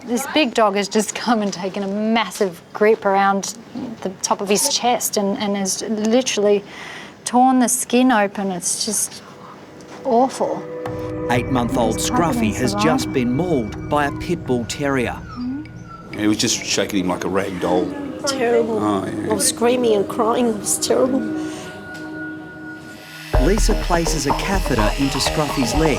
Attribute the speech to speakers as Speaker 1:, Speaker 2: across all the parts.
Speaker 1: this big dog has just come and taken a massive grip around the top of his chest and has literally torn the skin open. It's just awful.
Speaker 2: 8-month-old Scruffy has just been mauled by a pit bull terrier.
Speaker 3: He was just shaking him like a rag doll.
Speaker 4: Terrible.
Speaker 3: Oh, yeah.
Speaker 4: I was screaming and crying. It was terrible.
Speaker 2: Lisa places a catheter into Scruffy's leg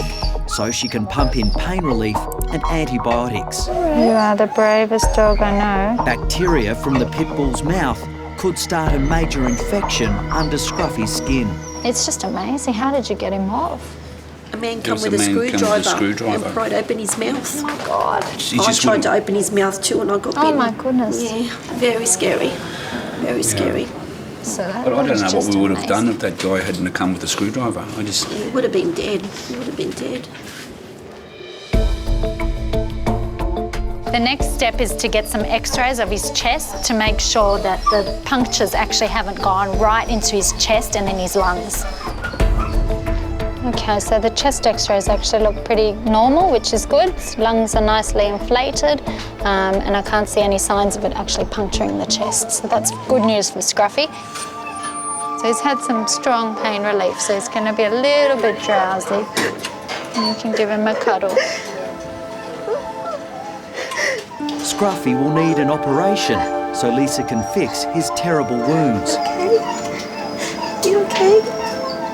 Speaker 2: so she can pump in pain relief and antibiotics.
Speaker 1: You are the bravest dog I know.
Speaker 2: Bacteria from the pit bull's mouth could start a major infection under Scruffy's skin.
Speaker 1: It's just amazing. How did you get him off?
Speaker 4: A man come with a screwdriver and pried open his mouth.
Speaker 1: Oh my God.
Speaker 4: I tried to open his mouth too and I got bitten.
Speaker 1: Oh my goodness.
Speaker 4: Yeah, very scary. Very scary.
Speaker 1: So that
Speaker 3: But I don't know what we would have
Speaker 1: amazing.
Speaker 3: done if that guy hadn't come with a screwdriver.
Speaker 4: He would have been dead. He would have been dead.
Speaker 1: The next step is to get some x-rays of his chest to make sure that the punctures actually haven't gone right into his chest and in his lungs. Okay, so the chest x-rays actually look pretty normal, which is good. His lungs are nicely inflated, and I can't see any signs of it actually puncturing the chest. So that's good news for Scruffy. So he's had some strong pain relief, so he's going to be a little bit drowsy. And you can give him a cuddle.
Speaker 2: Scruffy will need an operation so Lisa can fix his terrible wounds.
Speaker 4: Okay. You okay?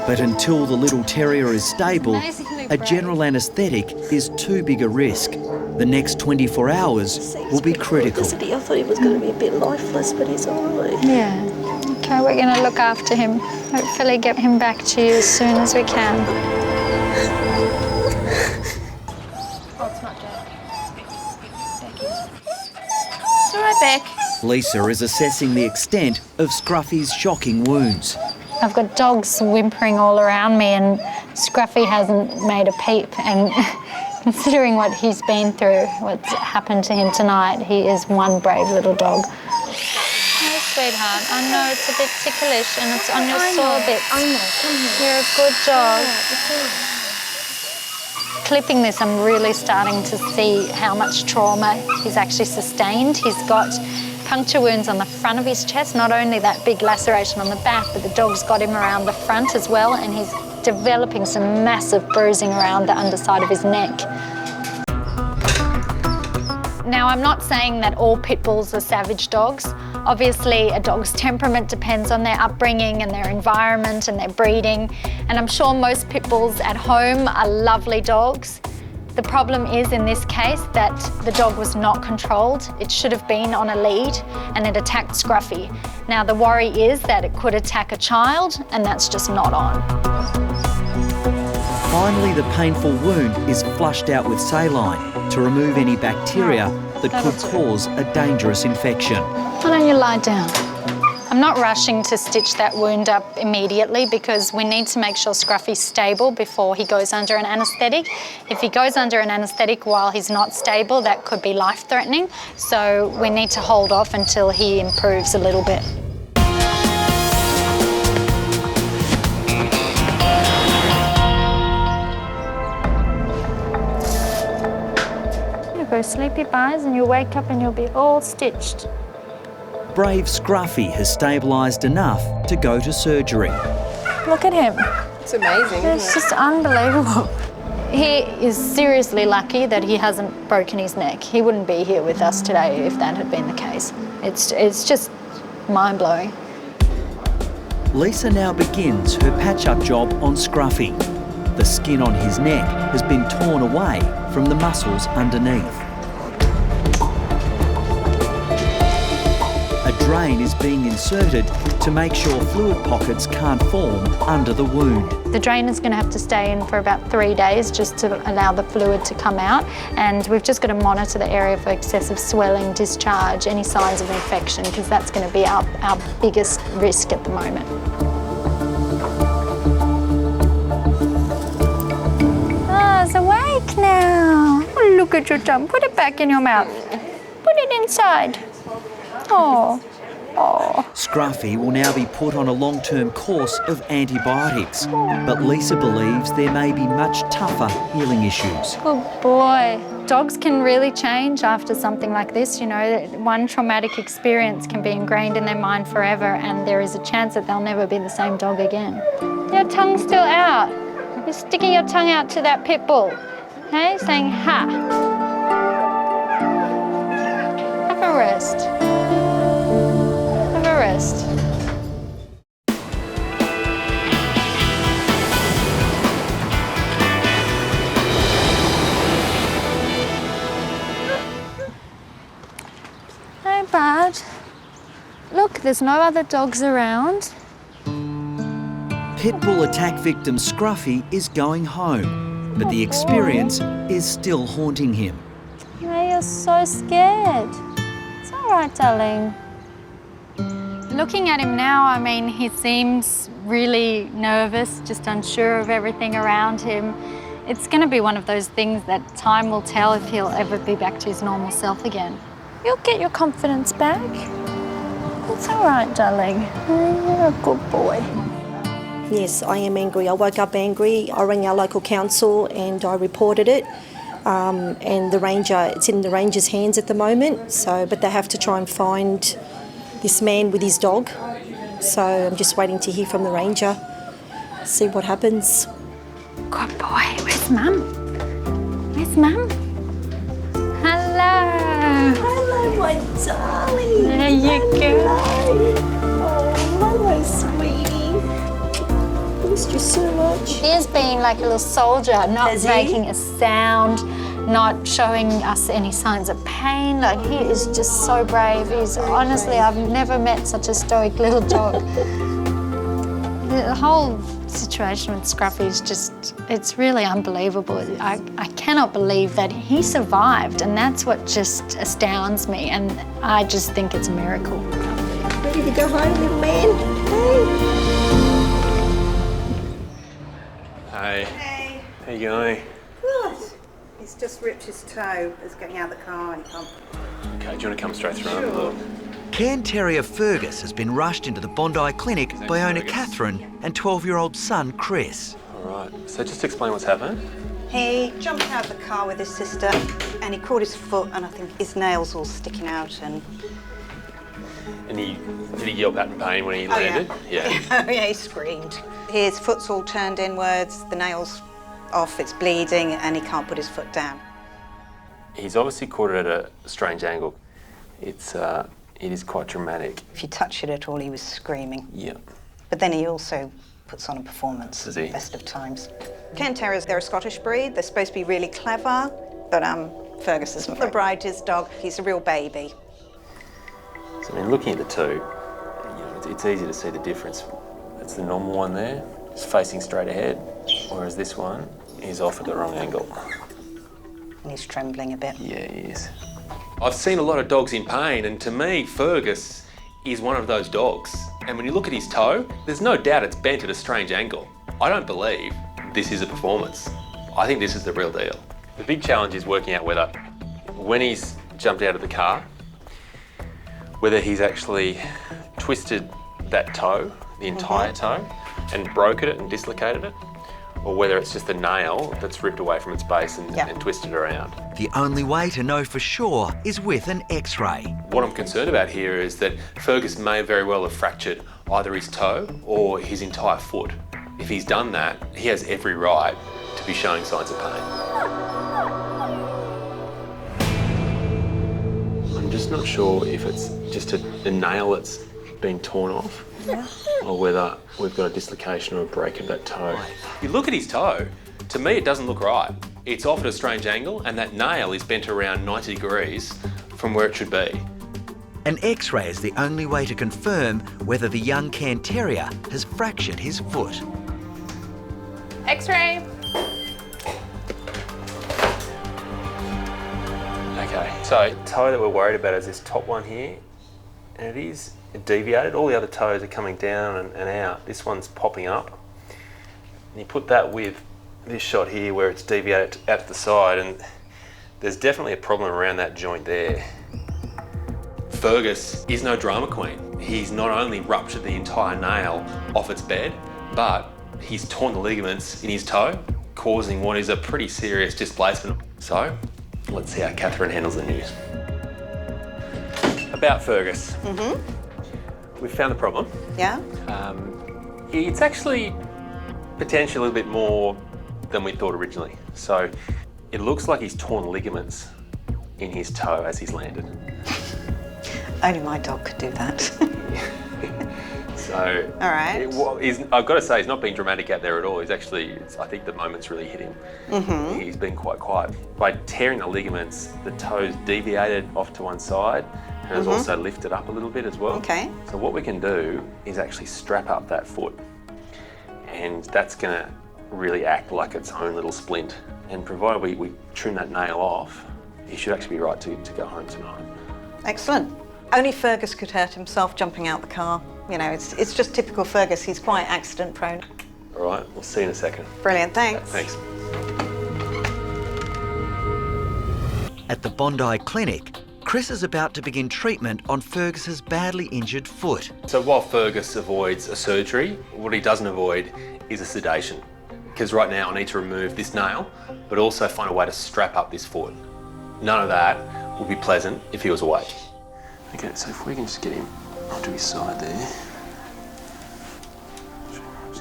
Speaker 2: But until the little terrier is stable,
Speaker 1: Amazingly
Speaker 2: a
Speaker 1: brave.
Speaker 2: general anaesthetic is too big a risk. The next 24 hours will be critical.
Speaker 4: I thought he was going to be a bit lifeless, but he's all right.
Speaker 1: Yeah. Okay, we're going to look after him. Hopefully get him back to you as soon as we can. Oh, it's not dead. It's all right, Beck.
Speaker 2: Lisa is assessing the extent of Scruffy's shocking wounds.
Speaker 1: I've got dogs whimpering all around me and Scruffy hasn't made a peep, and considering what he's been through, what's happened to him tonight, he is one brave little dog. Oh, sweetheart, I know it's a bit ticklish and it's on your sore bits.
Speaker 4: I know, come here.
Speaker 1: You're a good dog. Clipping this, I'm really starting to see how much trauma he's actually sustained. He's got puncture wounds on the front of his chest, not only that big laceration on the back, but the dog's got him around the front as well, and he's developing some massive bruising around the underside of his neck. Now, I'm not saying that all pit bulls are savage dogs. Obviously, a dog's temperament depends on their upbringing and their environment and their breeding, and I'm sure most pit bulls at home are lovely dogs. The problem is, in this case, that the dog was not controlled. It should have been on a lead and it attacked Scruffy. Now, the worry is that it could attack a child, and that's just not on.
Speaker 2: Finally, the painful wound is flushed out with saline to remove any bacteria that could cause a dangerous infection.
Speaker 1: Why don't you lie down? I'm not rushing to stitch that wound up immediately because we need to make sure Scruffy's stable before he goes under an anaesthetic. If he goes under an anaesthetic while he's not stable, that could be life-threatening. So we need to hold off until he improves a little bit. You'll go sleepy eyes and you'll wake up and you'll be all stitched.
Speaker 2: Brave Scruffy has stabilised enough to go to surgery.
Speaker 1: Look at him.
Speaker 5: It's amazing.
Speaker 1: It's just unbelievable. He is seriously lucky that he hasn't broken his neck. He wouldn't be here with us today if that had been the case. It's just mind-blowing.
Speaker 2: Lisa now begins her patch-up job on Scruffy. The skin on his neck has been torn away from the muscles underneath. A drain is being inserted to make sure fluid pockets can't form under the wound.
Speaker 1: The drain is going to have to stay in for about 3 days just to allow the fluid to come out, and we've just got to monitor the area for excessive swelling, discharge, any signs of infection, because that's going to be our biggest risk at the moment. Oh, it's awake now. Oh, look at your tongue. Put it back in your mouth. Put it inside. Oh,
Speaker 2: Scruffy will now be put on a long-term course of antibiotics, but Lisa believes there may be much tougher healing issues.
Speaker 1: Oh boy. Dogs can really change after something like this, you know. One traumatic experience can be ingrained in their mind forever, and there is a chance that they'll never be the same dog again. Your tongue's still out. You're sticking your tongue out to that pit bull, hey, saying ha. Have a rest. Have a rest. Hey, bud. Look, there's no other dogs around.
Speaker 2: Pit bull attack victim Scruffy is going home, but the experience is still haunting him.
Speaker 1: No, you're so scared. It's all right, darling. Looking at him now, I mean, he seems really nervous, just unsure of everything around him. It's going to be one of those things that time will tell if he'll ever be back to his normal self again. You'll get your confidence back. It's all right, darling. You're a good boy.
Speaker 4: Yes, I am angry. I woke up angry. I rang our local council and I reported it. And the ranger, it's in the ranger's hands at the moment. But they have to try and find this man with his dog. So I'm just waiting to hear from the ranger, see what happens.
Speaker 1: Good boy. Where's Mum? Where's Mum? Hello.
Speaker 4: Hello, my darling.
Speaker 1: There you go.
Speaker 4: Oh, hello, sweetie. Missed you so much.
Speaker 1: He is being like a little soldier, not making a sound, not showing us any signs of pain. Like, he is just so brave. He's honestly, I've never met such a stoic little dog. The whole situation with Scruffy is just, it's really unbelievable. I cannot believe that he survived, and that's what just astounds me, and I just think it's a miracle.
Speaker 4: Ready to go home, little man? Hey.
Speaker 5: Hey.
Speaker 6: Hey.
Speaker 5: How you going?
Speaker 6: Good. He's just ripped his toe. He's getting out of the car and he can't.
Speaker 5: Okay, do you want to come straight through and have a look?
Speaker 2: Cairn Terrier Fergus has been rushed into the Bondi Clinic by owner
Speaker 5: Fergus.
Speaker 2: Catherine and 12-year-old son Chris.
Speaker 5: All right, so just explain what's happened.
Speaker 6: He jumped out of the car with his sister and he caught his foot and I think his nails all sticking out and...
Speaker 5: And did he yell out in pain when he landed?
Speaker 6: Yeah. Oh yeah, he screamed. His foot's all turned inwards, the nail's off, it's bleeding and he can't put his foot down.
Speaker 5: He's obviously caught it at a strange angle. It is quite dramatic.
Speaker 6: If you touch it at all, he was screaming.
Speaker 5: Yeah.
Speaker 6: But then he also puts on a performance,
Speaker 5: Does he?
Speaker 6: best of times. Cairn Terriers, they're a Scottish breed. They're supposed to be really clever, but Fergus isn't the brightest dog. He's a real baby.
Speaker 5: So, I mean, looking at the two, it's easy to see the difference. That's the normal one there, it's facing straight ahead, whereas this one is off at the wrong angle.
Speaker 6: And he's trembling a bit.
Speaker 5: Yeah, he is. I've seen a lot of dogs in pain, and to me, Fergus is one of those dogs. And when you look at his toe, there's no doubt it's bent at a strange angle. I don't believe this is a performance. I think this is the real deal. The big challenge is working out whether, when he's jumped out of the car, whether he's actually twisted that toe, the entire toe, and broken it and dislocated it, or whether it's just a nail that's ripped away from its base and twisted around.
Speaker 2: The only way to know for sure is with an X-ray.
Speaker 5: What I'm concerned about here is that Fergus may very well have fractured either his toe or his entire foot. If he's done that, he has every right to be showing signs of pain. I'm just not sure if it's just a nail that's been torn off, or whether we've got a dislocation or a break of that toe. If you look at his toe, to me it doesn't look right. It's off at a strange angle and that nail is bent around 90 degrees from where it should be.
Speaker 2: An X-ray is the only way to confirm whether the young Cairn Terrier has fractured his foot.
Speaker 1: X-ray.
Speaker 5: Okay, so toe that we're worried about is this top one here, and it is deviated. All the other toes are coming down and out. This one's popping up. And you put that with this shot here where it's deviated out to the side, and there's definitely a problem around that joint there. Fergus is no drama queen. He's not only ruptured the entire nail off its bed, but he's torn the ligaments in his toe, causing what is a pretty serious displacement. So, let's see how Catherine handles the news. About Fergus. We've found the problem.
Speaker 6: Yeah?
Speaker 5: It's actually potentially a little bit more than we thought originally. So, it looks like he's torn ligaments in his toe as he's landed.
Speaker 6: Only my dog could do that.
Speaker 5: So,
Speaker 6: all right.
Speaker 5: I've got to say, he's not being dramatic out there at all. He's actually, I think the moment's really hit him. He's been quite quiet. By tearing the ligaments, the toe's deviated off to one side and has also lifted up a little bit as well.
Speaker 6: Okay.
Speaker 5: So what we can do is actually strap up that foot, and that's going to really act like its own little splint. And provided we trim that nail off, he should actually be right to go home tonight.
Speaker 6: Excellent. Only Fergus could hurt himself jumping out the car. You know, it's just typical Fergus. He's quite accident prone.
Speaker 5: All right, we'll see you in a second.
Speaker 6: Brilliant, thanks.
Speaker 5: Thanks.
Speaker 2: At the Bondi Clinic, Chris is about to begin treatment on Fergus's badly injured foot.
Speaker 5: So while Fergus avoids a surgery, what he doesn't avoid is a sedation. Because right now I need to remove this nail, but also find a way to strap up this foot. None of that would be pleasant if he was awake. Okay, so if we can just get him onto his side there.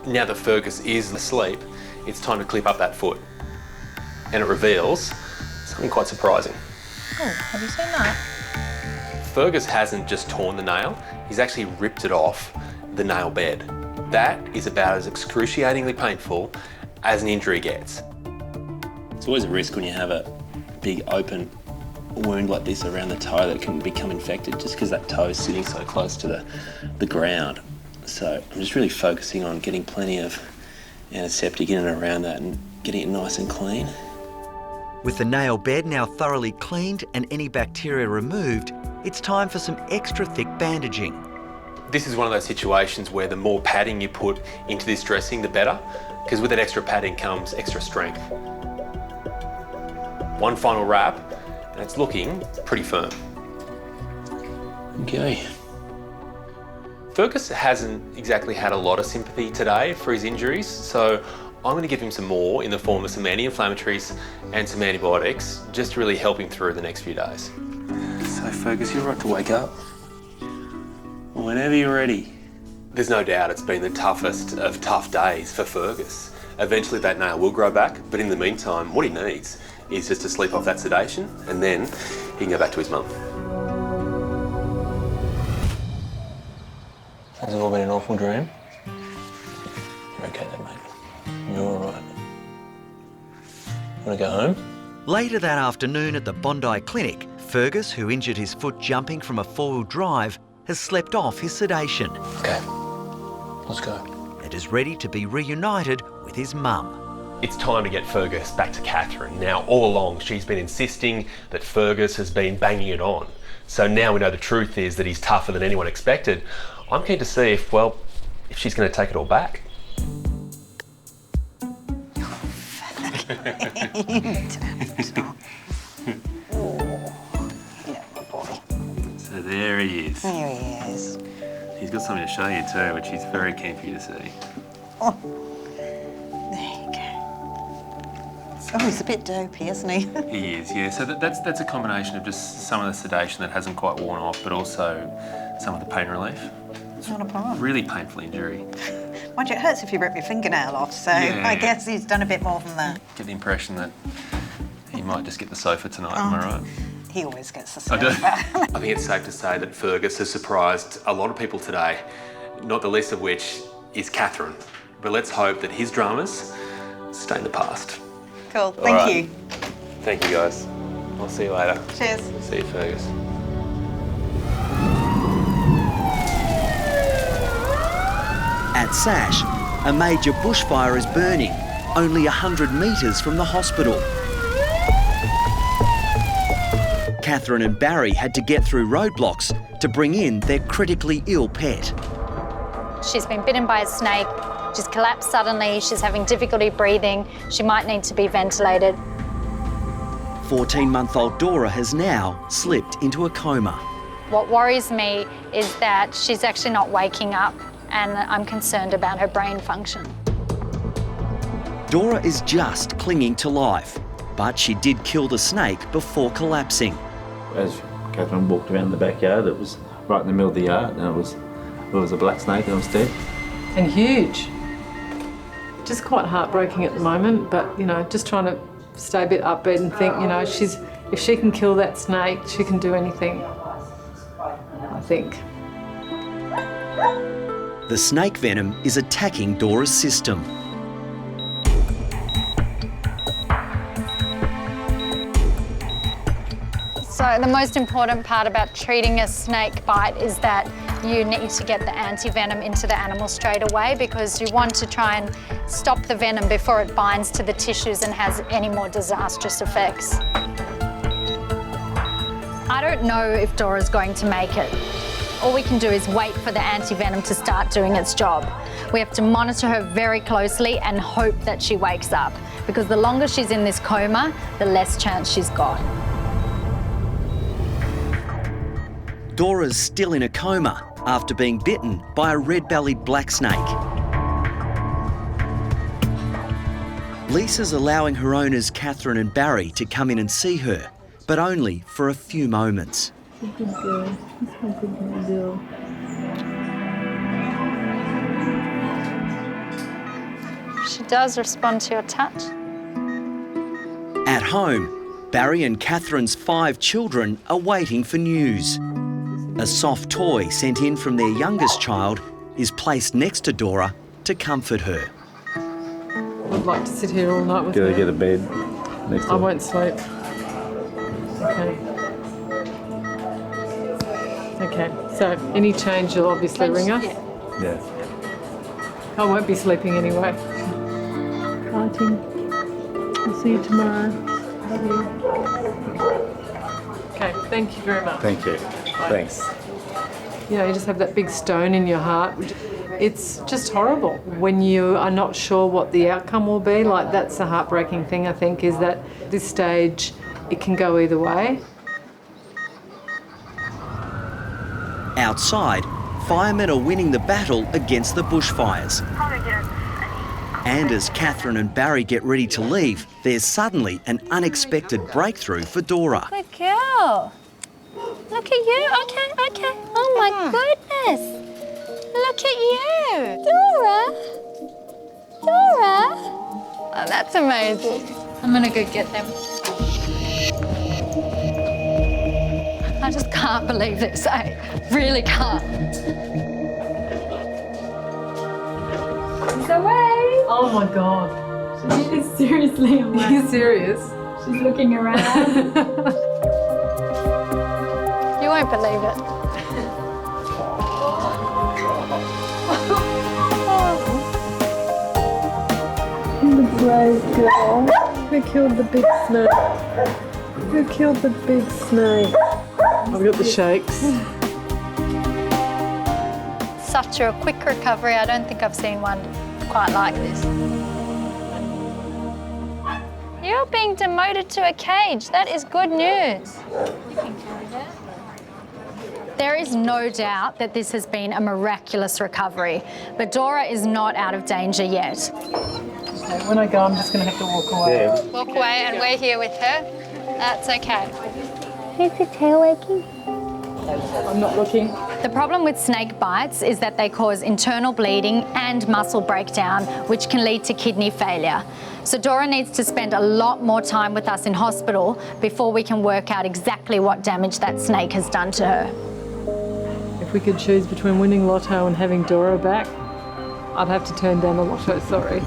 Speaker 5: Now that Fergus is asleep, it's time to clip up that foot. And it reveals something quite surprising.
Speaker 7: Oh, have you seen that?
Speaker 5: Fergus hasn't just torn the nail, he's actually ripped it off the nail bed. That is about as excruciatingly painful as an injury gets.
Speaker 8: It's always a risk when you have a big open wound like this around the toe that can become infected just because that toe is sitting so close to the ground. So I'm just really focusing on getting plenty of antiseptic in and around that and getting it nice and clean.
Speaker 2: With the nail bed now thoroughly cleaned and any bacteria removed, it's time for some extra thick bandaging.
Speaker 5: This is one of those situations where the more padding you put into this dressing, the better, because with that extra padding comes extra strength. One final wrap, and it's looking pretty firm.
Speaker 8: Okay.
Speaker 5: Fergus hasn't exactly had a lot of sympathy today for his injuries, so I'm going to give him some more in the form of some anti-inflammatories and some antibiotics, just to really help him through the next few days.
Speaker 8: So Fergus, you're right to wake up. Whenever you're ready.
Speaker 5: There's no doubt it's been the toughest of tough days for Fergus. Eventually that nail will grow back, but in the meantime, what he needs is just to sleep off that sedation, and then he can go back to his mum.
Speaker 8: Has it all been an awful dream? You're okay then, mate. You're all right. Want to go home?
Speaker 2: Later that afternoon at the Bondi Clinic, Fergus, who injured his foot jumping from a four-wheel drive, has slept off his sedation.
Speaker 8: Okay, let's go.
Speaker 2: And is ready to be reunited with his mum.
Speaker 5: It's time to get Fergus back to Catherine. Now, all along, she's been insisting that Fergus has been banging it on. So now we know the truth is that he's tougher than anyone expected. I'm keen to see if she's going to take it all back.
Speaker 8: So there he is.
Speaker 6: There he is.
Speaker 8: He's got something to show you too, which he's very keen for you to see.
Speaker 6: Oh, there you go. Oh, he's a bit dopey, isn't he?
Speaker 8: He is, yeah. So that's a combination of just some of the sedation that hasn't quite worn off, but also some of the pain relief.
Speaker 6: It's not a problem.
Speaker 8: Really painful injury.
Speaker 6: Mind you, it hurts if you rip your fingernail off, so
Speaker 8: Yeah.
Speaker 6: I guess he's done a bit more than that.
Speaker 8: Get the impression that he might just get the sofa tonight, am I right?
Speaker 6: He always gets the
Speaker 8: I do.
Speaker 6: sofa.
Speaker 5: I think it's safe to say that Fergus has surprised a lot of people today, not the least of which is Catherine. But let's hope that his dramas stay in the past.
Speaker 6: Cool, thank
Speaker 5: right.
Speaker 6: you.
Speaker 5: Thank you, guys. I'll see you later.
Speaker 6: Cheers.
Speaker 5: See you, Fergus.
Speaker 2: At SASH, a major bushfire is burning, only 100 metres from the hospital. Catherine and Barry had to get through roadblocks to bring in their critically ill pet.
Speaker 1: She's been bitten by a snake. She's collapsed suddenly. She's having difficulty breathing. She might need to be ventilated.
Speaker 2: 14-month-old Dora has now slipped into a coma.
Speaker 1: What worries me is that she's actually not waking up, and I'm concerned about her brain function.
Speaker 2: Dora is just clinging to life, but she did kill the snake before collapsing.
Speaker 9: As Catherine walked around the backyard, it was right in the middle of the yard, and it was a black snake and it was dead.
Speaker 7: And huge. Just quite heartbreaking at the moment, but, you know, just trying to stay a bit upbeat and think, you know, if she can kill that snake, she can do anything, I think.
Speaker 2: The snake venom is attacking Dora's system.
Speaker 1: So the most important part about treating a snake bite is that you need to get the anti-venom into the animal straight away, because you want to try and stop the venom before it binds to the tissues and has any more disastrous effects. I don't know if Dora's going to make it. All we can do is wait for the anti-venom to start doing its job. We have to monitor her very closely and hope that she wakes up, because the longer she's in this coma, the less chance she's got.
Speaker 2: Dora's still in a coma after being bitten by a red-bellied black snake. Lisa's allowing her owners Catherine and Barry to come in and see her, but only for a few moments.
Speaker 7: Good girl. That's a good girl.
Speaker 1: She does respond to your touch.
Speaker 2: At home, Barry and Catherine's 5 children are waiting for news. A soft toy sent in from their youngest child is placed next to Dora to comfort her.
Speaker 7: I'd like to sit here all night with her.
Speaker 9: Gotta get a bed next to
Speaker 7: I
Speaker 9: her.
Speaker 7: won't sleep. Okay. Okay, so any change you'll obviously ring us?
Speaker 9: Yeah.
Speaker 7: I won't be sleeping anyway. Fighting. I'll see you tomorrow. Love you. Okay, thank you very much.
Speaker 9: Thank you. Thanks.
Speaker 7: You know, you just have that big stone in your heart. It's just horrible when you are not sure what the outcome will be. Like, that's the heartbreaking thing, I think, is that at this stage it can go either way.
Speaker 2: Outside, firemen are winning the battle against the bushfires. And as Catherine and Barry get ready to leave, there's suddenly an unexpected breakthrough for Dora.
Speaker 1: Good girl. Look at you. Okay. Oh my goodness. Look at you. Dora. Oh, that's amazing. I'm gonna go get them. I just can't believe this. I really can't.
Speaker 10: She's away.
Speaker 7: Oh my God.
Speaker 10: She's seriously away.
Speaker 7: Are you serious?
Speaker 10: She's looking around.
Speaker 1: You won't believe it.
Speaker 7: The brave girl. Who killed the big snake? Who killed the big snake? I've got the shakes.
Speaker 1: Such a quick recovery. I don't think I've seen one quite like this. You're being demoted to a cage. That is good news. There is no doubt that this has been a miraculous recovery, but Dora is not out of danger yet.
Speaker 7: Okay, when I go, I'm just going to have to walk away.
Speaker 9: Yeah.
Speaker 1: Walk away and we're here with her. That's okay.
Speaker 10: Is the tail wagging?
Speaker 7: I'm not looking.
Speaker 1: The problem with snake bites is that they cause internal bleeding and muscle breakdown, which can lead to kidney failure. So Dora needs to spend a lot more time with us in hospital before we can work out exactly what damage that snake has done to her.
Speaker 7: If we could choose between winning Lotto and having Dora back, I'd have to turn down the Lotto, sorry.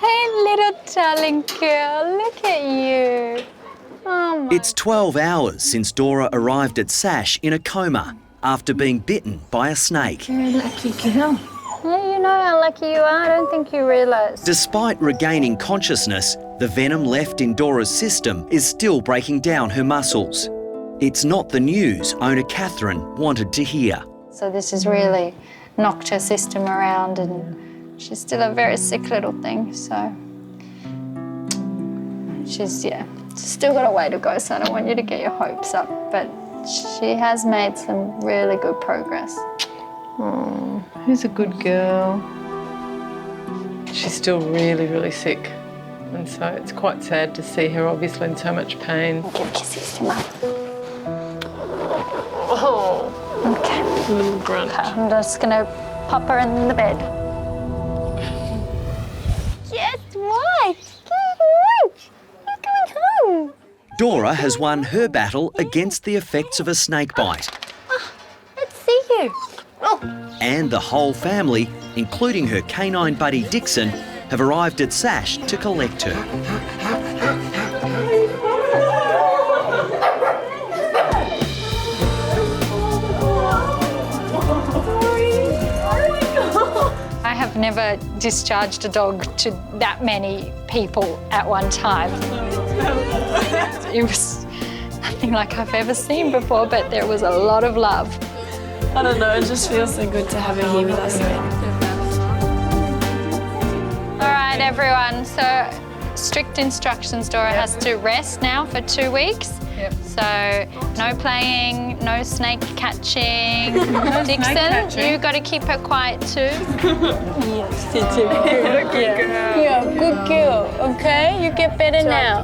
Speaker 1: Hey, little darling girl, look at you. Oh my.
Speaker 2: It's 12 hours since Dora arrived at SASH in a coma after being bitten by a snake.
Speaker 10: You're a lucky girl.
Speaker 1: Yeah, you know how lucky you are. I don't think you realise.
Speaker 2: Despite regaining consciousness, the venom left in Dora's system is still breaking down her muscles. It's not the news owner Catherine wanted to hear.
Speaker 1: So this has really knocked her system around, and she's still a very sick little thing, so She's still got a way to go, so I don't want you to get your hopes up, but she has made some really good progress.
Speaker 7: Oh, who's a good girl? She's still really, really sick, and so it's quite sad to see her obviously in so much pain.
Speaker 1: Give kisses to Mum.
Speaker 7: Oh,
Speaker 1: Okay.
Speaker 7: little grunt.
Speaker 1: I'm just gonna pop her in the bed. Yes, what? You're going home.
Speaker 2: Dora has won her battle against the effects of a snake bite.
Speaker 1: Let's see you. Oh.
Speaker 2: And the whole family, including her canine buddy Dixon, have arrived at SASH to collect her.
Speaker 1: I have never discharged a dog to that many people at one time. It was nothing like I've ever seen before, but there was a lot of love.
Speaker 10: I don't know, it just feels so good to have her here with us again.
Speaker 1: All right, everyone, so strict instructions. Dora has to rest now for 2 weeks.
Speaker 7: Yep.
Speaker 1: So no playing, no snake catching. Dixon,
Speaker 7: catching.
Speaker 1: you got to keep her quiet too.
Speaker 10: Yes, it's a good girl. Yeah, good girl, okay? You get better now.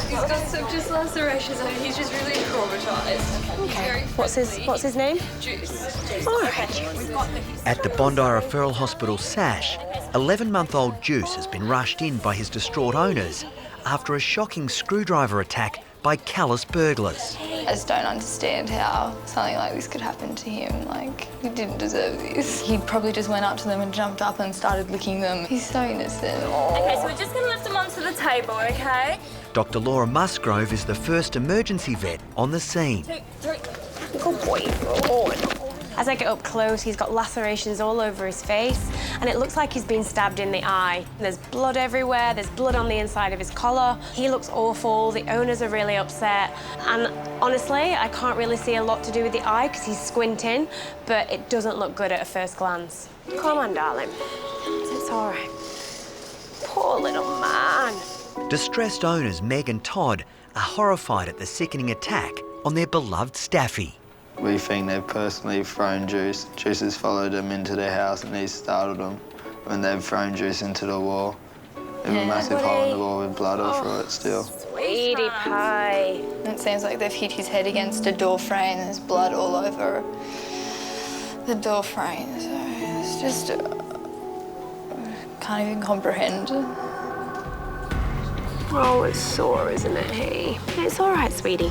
Speaker 11: He's got some just lacerations and he's just really traumatised. Okay.
Speaker 12: What's his name?
Speaker 11: Juice.
Speaker 12: All right.
Speaker 2: At the Bondi Referral Hospital SASH, 11-month-old Juice has been rushed in by his distraught owners after a shocking screwdriver attack by callous burglars.
Speaker 11: I just don't understand how something like this could happen to him. Like, he didn't deserve this. He probably just went up to them and jumped up and started licking them. He's so innocent.
Speaker 10: Okay, so we're just going to lift him onto the table, okay?
Speaker 2: Dr. Laura Musgrove is the first emergency vet on the scene.
Speaker 10: 2, 3.
Speaker 12: Good boy. Good. As I get up close, he's got lacerations all over his face, and it looks like he's been stabbed in the eye. There's blood everywhere, there's blood on the inside of his collar. He looks awful, the owners are really upset, and honestly, I can't really see a lot to do with the eye because he's squinting, but it doesn't look good at a first glance. Come on, darling. It's all right. Poor little man.
Speaker 2: Distressed owners Meg and Todd are horrified at the sickening attack on their beloved Staffy.
Speaker 13: We think they've personally thrown Juice. Juice has followed them into their house and he's startled them when they've thrown Juice into the wall. There's a massive hole in the wall with blood all through it still.
Speaker 12: Sweetie pie.
Speaker 11: It seems like they've hit his head against a door frame. There's blood all over the door frame. So it's just... can't even comprehend.
Speaker 12: Oh, it's sore, isn't it, hey? It's all right, sweetie.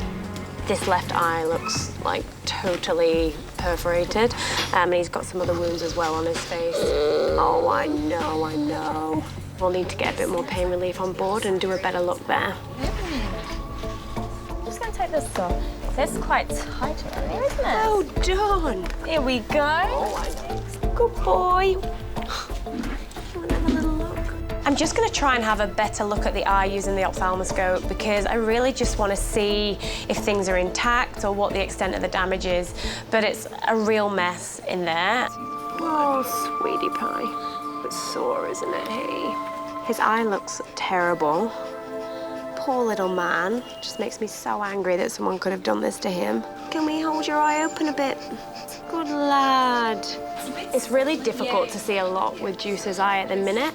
Speaker 12: This left eye looks like totally perforated, and he's got some other wounds as well on his face. Oh, I know. We'll need to get a bit more pain relief on board and do a better look there.
Speaker 10: I'm just going to take this off. That's quite tight around there, isn't it?
Speaker 12: Well done. Here we go. Oh, good boy. I'm just going to try and have a better look at the eye using the ophthalmoscope because I really just want to see if things are intact or what the extent of the damage is. But it's a real mess in there. Oh, sweetie pie. It's sore, isn't it, hey? His eye looks terrible. Poor little man. Just makes me so angry that someone could have done this to him. Can we hold your eye open a bit? Good lad. It's really difficult to see a lot with Juice's eye at the minute.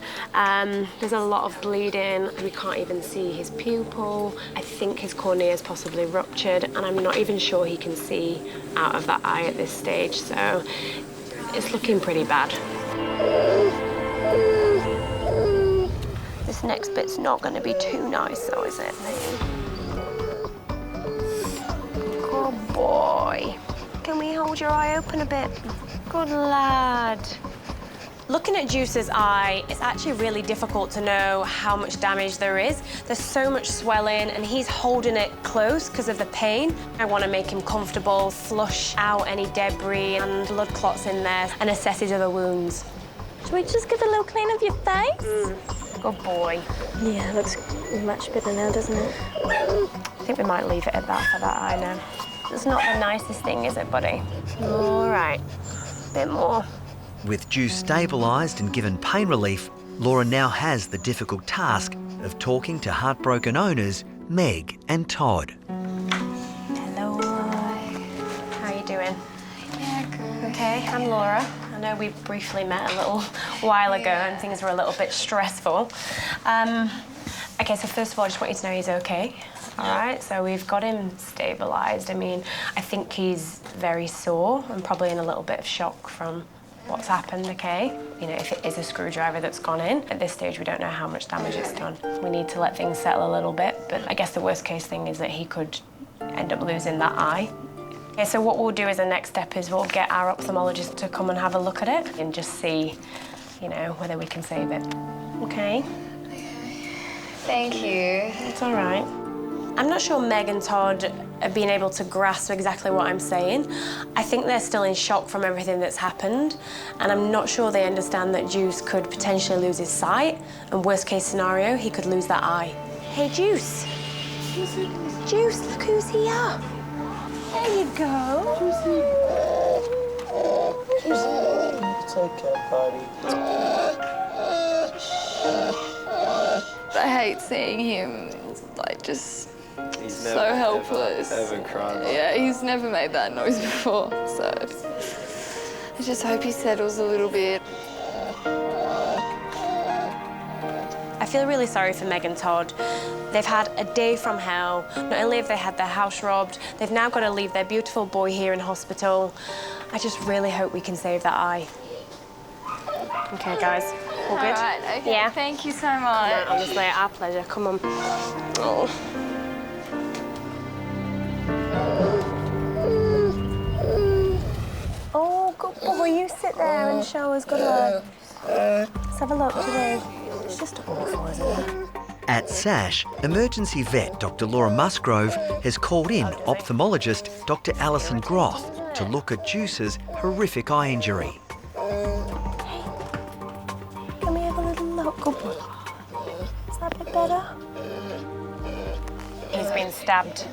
Speaker 12: There's a lot of bleeding. We can't even see his pupil. I think his cornea is possibly ruptured, and I'm not even sure he can see out of that eye at this stage, so it's looking pretty bad. This next bit's not going to be too nice, though, is it? Good boy. Can we hold your eye open a bit? Good lad. Looking at Juice's eye, it's actually really difficult to know how much damage there is. There's so much swelling and he's holding it close because of the pain. I want to make him comfortable, flush out any debris and blood clots in there and assess his other wounds.
Speaker 10: Should we just give a little clean of your face?
Speaker 12: Good boy.
Speaker 10: Yeah, it looks much better now, doesn't it?
Speaker 12: I think we might leave it at that for that eye now. It's not the nicest thing, is it, buddy? All right. Bit more.
Speaker 2: With Juice stabilised and given pain relief, Laura now has the difficult task of talking to heartbroken owners Meg and Todd.
Speaker 12: Hello. How are you doing?
Speaker 1: Yeah, good.
Speaker 12: Okay, I'm Laura. I know we briefly met a little while ago and things were a little bit stressful. Okay, so first of all, I just want you to know he's okay. All right, so we've got him stabilised. I mean, I think he's very sore and probably in a little bit of shock from what's happened, okay? You know, if it is a screwdriver that's gone in, at this stage we don't know how much damage it's done. We need to let things settle a little bit, but I guess the worst case thing is that he could end up losing that eye. Okay, so what we'll do as a next step is we'll get our ophthalmologist to come and have a look at it and just see, you know, whether we can save it. Okay?
Speaker 11: Thank you.
Speaker 12: It's all right. I'm not sure Meg and Todd have been able to grasp exactly what I'm saying. I think they're still in shock from everything that's happened, and I'm not sure they understand that Juice could potentially lose his sight, and worst case scenario, he could lose that eye. Hey, Juice. Juice, look who's here. There you go.
Speaker 10: Juicy. It's okay, buddy.
Speaker 11: I hate seeing him, like, just so helpless.
Speaker 13: Ever cried.
Speaker 11: Yeah, he's never made that noise before, so I just hope he settles a little bit.
Speaker 12: I feel really sorry for Meg and Todd. They've had a day from hell. Not only have they had their house robbed, they've now got to leave their beautiful boy here in hospital. I just really hope we can save that eye. Okay, guys, all good?
Speaker 11: All right, okay.
Speaker 12: Yeah.
Speaker 11: Thank you so much.
Speaker 12: Come on, honestly, our pleasure. Come on. Oh. Oh, good boy. You sit there and show us good luck. Let's have a look today. It's just awful, isn't it?
Speaker 2: At SASH, emergency vet Dr Laura Musgrove has called in ophthalmologist Dr Alison Groth to look at Juice's horrific eye injury.
Speaker 12: Can we have a little look? Good boy. Is that a bit better? He's been stabbed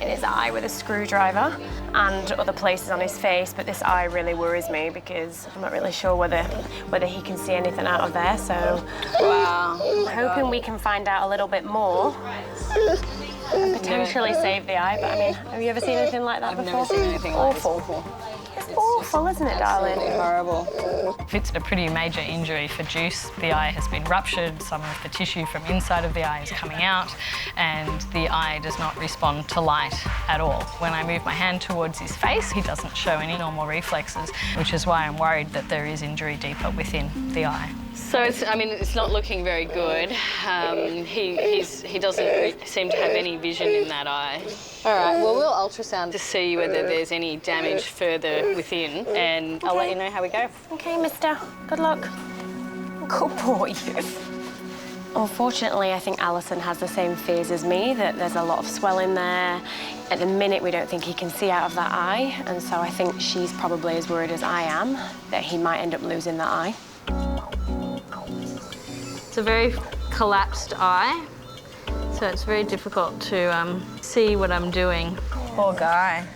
Speaker 12: in his eye with a screwdriver and other places on his face, but this eye really worries me because I'm not really sure whether he can see anything out of there, so wow. I'm hoping we can find out a little bit more and potentially save the eye, but I mean, have you ever seen anything like that before?
Speaker 14: I've never seen anything like this before.
Speaker 12: It's awful, isn't it, darling?
Speaker 14: Horrible.
Speaker 15: If it's a pretty major injury for Juice, the eye has been ruptured, some of the tissue from inside of the eye is coming out, and the eye does not respond to light at all. When I move my hand towards his face, he doesn't show any normal reflexes, which is why I'm worried that there is injury deeper within the eye.
Speaker 14: So it's not looking very good. He doesn't seem to have any vision in that eye. All right, well, we'll ultrasound to see whether there's any damage further within, and I'll let you know how we go.
Speaker 12: Okay, mister. Good luck. Good boy. Unfortunately, I think Alison has the same fears as me, that there's a lot of swelling there. At the minute, we don't think he can see out of that eye, and so I think she's probably as worried as I am that he might end up losing that eye.
Speaker 14: It's a very collapsed eye, so it's very difficult to see what I'm doing.
Speaker 15: Poor guy.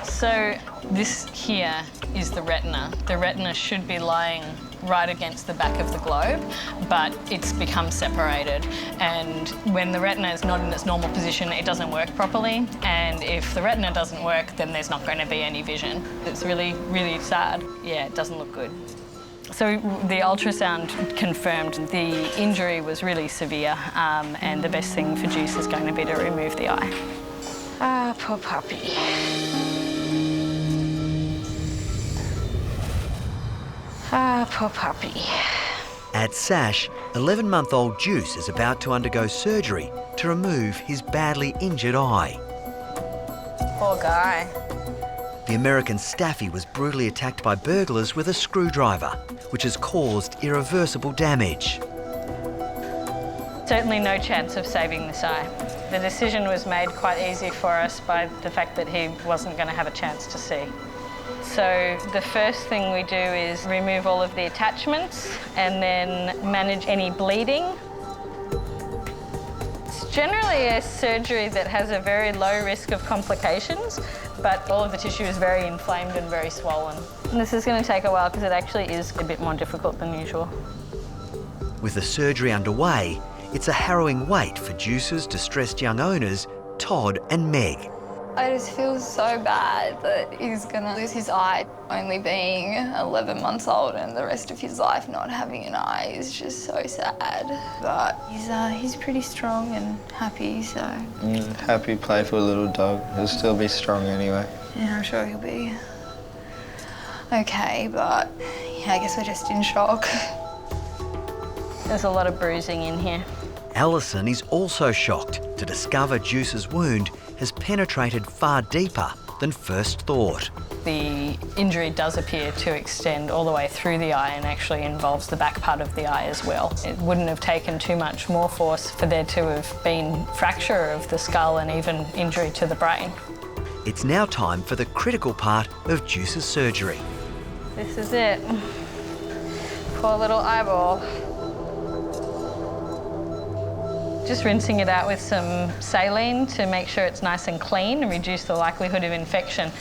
Speaker 15: So this here is the retina. The retina should be lying right against the back of the globe, but it's become separated. And when the retina is not in its normal position, it doesn't work properly. And if the retina doesn't work, then there's not going to be any vision. It's really, really sad. Yeah, it doesn't look good. So the ultrasound confirmed the injury was really severe, and the best thing for Juice is going to be to remove the eye.
Speaker 14: Ah, poor puppy. Ah, poor puppy.
Speaker 2: At SASH, 11-month-old Juice is about to undergo surgery to remove his badly injured eye.
Speaker 15: Poor guy.
Speaker 2: The American Staffy was brutally attacked by burglars with a screwdriver, which has caused irreversible damage.
Speaker 15: Certainly no chance of saving this eye. The decision was made quite easy for us by the fact that he wasn't going to have a chance to see. So the first thing we do is remove all of the attachments and then manage any bleeding. It's generally a surgery that has a very low risk of complications, but all of the tissue is very inflamed and very swollen. And this is going to take a while because it actually is a bit more difficult than usual.
Speaker 2: With the surgery underway, it's a harrowing wait for Juice's distressed young owners, Todd and Meg.
Speaker 11: I just feel so bad that he's gonna lose his eye, only being 11 months old, and the rest of his life not having an eye is just so sad. But he's pretty strong and happy, so.
Speaker 13: Happy, playful little dog. He'll still be strong anyway.
Speaker 11: Yeah, I'm sure he'll be okay, but yeah, I guess we're just in shock.
Speaker 15: There's a lot of bruising in here.
Speaker 2: Alison is also shocked to discover Juice's wound has penetrated far deeper than first thought.
Speaker 15: The injury does appear to extend all the way through the eye and actually involves the back part of the eye as well. It wouldn't have taken too much more force for there to have been fracture of the skull and even injury to the brain.
Speaker 2: It's now time for the critical part of Juice's surgery.
Speaker 15: This is it. Poor little eyeball. Just rinsing it out with some saline to make sure it's nice and clean and reduce the likelihood of infection.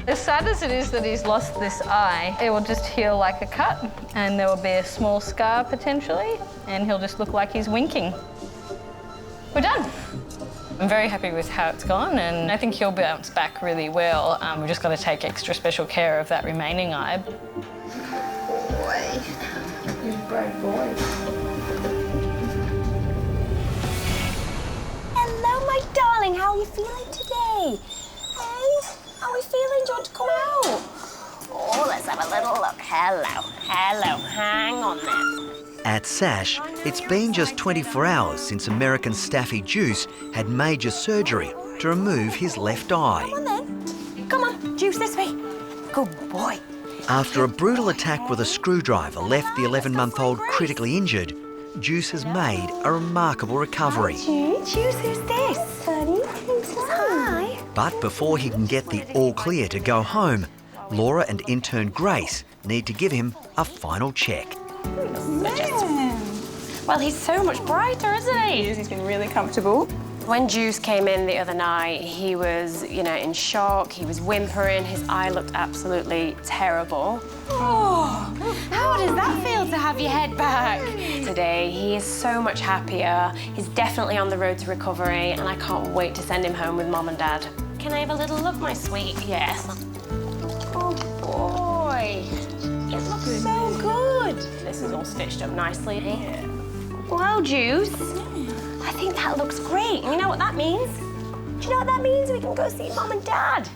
Speaker 15: As sad as it is that he's lost this eye, it will just heal like a cut and there will be a small scar potentially and he'll just look like he's winking. We're done. I'm very happy with how it's gone and I think he'll bounce back really well. We've just got to take extra special care of that remaining eye.
Speaker 10: He's a brave boy.
Speaker 12: Hello, my darling. How are you feeling today? Hey, how are we feeling? Do you want to come out? Oh, let's have a little look. Hello. Hang on there.
Speaker 2: At SASH, it's been just 24 hours since American Staffy Juice had major surgery to remove his left eye.
Speaker 12: Come on then. Come on, Juice, this way. Good boy.
Speaker 2: After a brutal attack with a screwdriver left the 11-month-old critically injured, Juice has made a remarkable recovery.
Speaker 12: Juice, who's this? Buddy, hi.
Speaker 2: But before he can get the all clear to go home, Laura and intern Grace need to give him a final check.
Speaker 12: Well, he's so much brighter, isn't he? He's been really comfortable. When Juice came in the other night, he was, in shock. He was whimpering. His eye looked absolutely terrible. Oh, how does that feel to have your head back? Today, he is so much happier. He's definitely on the road to recovery, and I can't wait to send him home with Mum and Dad. Can I have a little look, my sweet? Yes. Oh, boy. It looks so good. This is all stitched up nicely. Yeah. Well, Juice, I think that looks great. And you know what that means? Do you know what that means? We can go see Mum and Dad.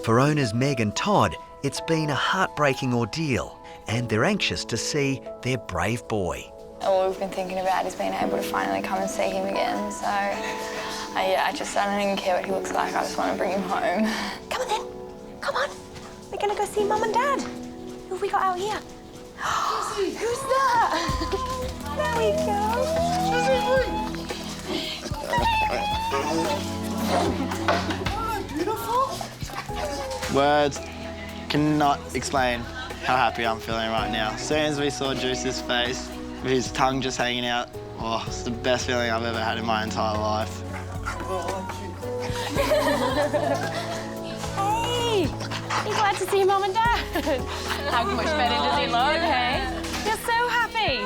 Speaker 2: For owners Meg and Todd, it's been a heartbreaking ordeal and they're anxious to see their brave boy.
Speaker 11: All we've been thinking about is being able to finally come and see him again. So, I don't even care what he looks like. I just want to bring him home. Come on then. Come on. We're going to go see Mum and Dad. Who have we got out here? Who's that? There we go.
Speaker 13: Beautiful. Words cannot explain how happy I'm feeling right now. As soon as we saw Juice's face, with his tongue just hanging out, oh, it's the best feeling I've ever had in my entire life.
Speaker 12: Hey, you glad to see Mum and Dad? How much better does he look, hey? You're so happy.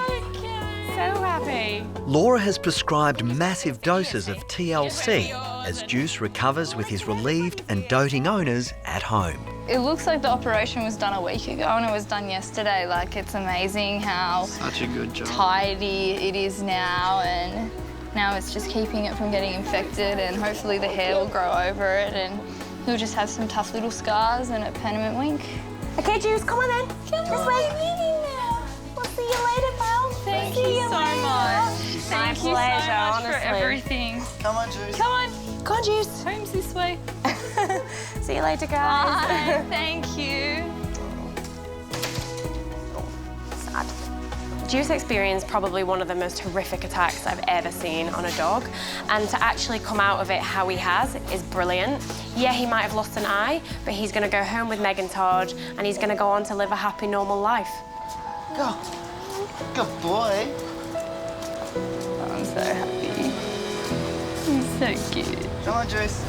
Speaker 12: So happy.
Speaker 2: Laura has prescribed massive doses of TLC as Juice recovers with his relieved and doting owners at home.
Speaker 11: It looks like the operation was done a week ago and it was done yesterday. Like, it's amazing how
Speaker 13: such a good job.
Speaker 11: Tidy it is now, and now it's just keeping it from getting infected, and hopefully the hair will grow over it and he'll just have some tough little scars and a permanent wink.
Speaker 12: Okay, Juice, come on then. This way. We'll see you later, pal.
Speaker 11: Thank you so much. Thank you so much for everything.
Speaker 13: Come on, Juice.
Speaker 11: Come on.
Speaker 12: Come on, Juice.
Speaker 11: Home's this way.
Speaker 12: See you later, guys.
Speaker 11: Bye. Thank you.
Speaker 12: Sad. Juice experienced probably one of the most horrific attacks I've ever seen on a dog, and to actually come out of it how he has is brilliant. Yeah, he might have lost an eye, but he's going to go home with Meg and Todd, and he's going to go on to live a happy, normal life.
Speaker 13: Go. Good boy.
Speaker 11: I'm so happy. He's so cute.
Speaker 13: Come on, Juice.